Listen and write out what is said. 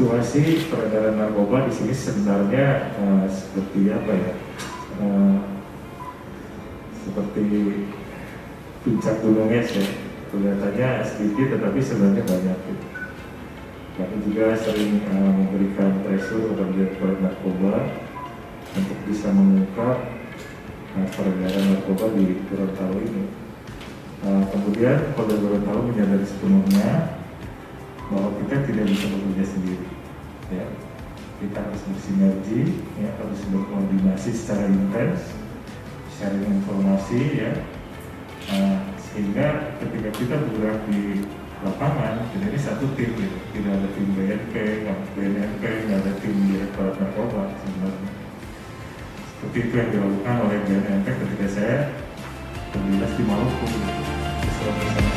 situasi peredaran narkoba di sini sebenarnya seperti apa ya? Seperti puncak gunung es ya. Kelihatannya sedikit tetapi sebenarnya banyak. Gitu. Kami juga sering memberikan pressure kepada Direktorat Narkoba untuk bisa mengungkap peredaran narkoba di Gorontalo ini. Kemudian Polda Gorontalo menyadari sepenuhnya bahwa kita tidak bisa bekerja sendiri. Ya. Kita harus bersinergi, ya, harus berkoordinasi secara intens, sharing informasi, ya. Sehingga ketika kita bergerak di lapangan, ini satu tim, gitu. Tidak ada tim BNP, nggak ada tim Direktorat Narkoba sebenarnya. Seperti itu yang dilakukan oleh BNP ketika saya berdinas di Maluku, gitu.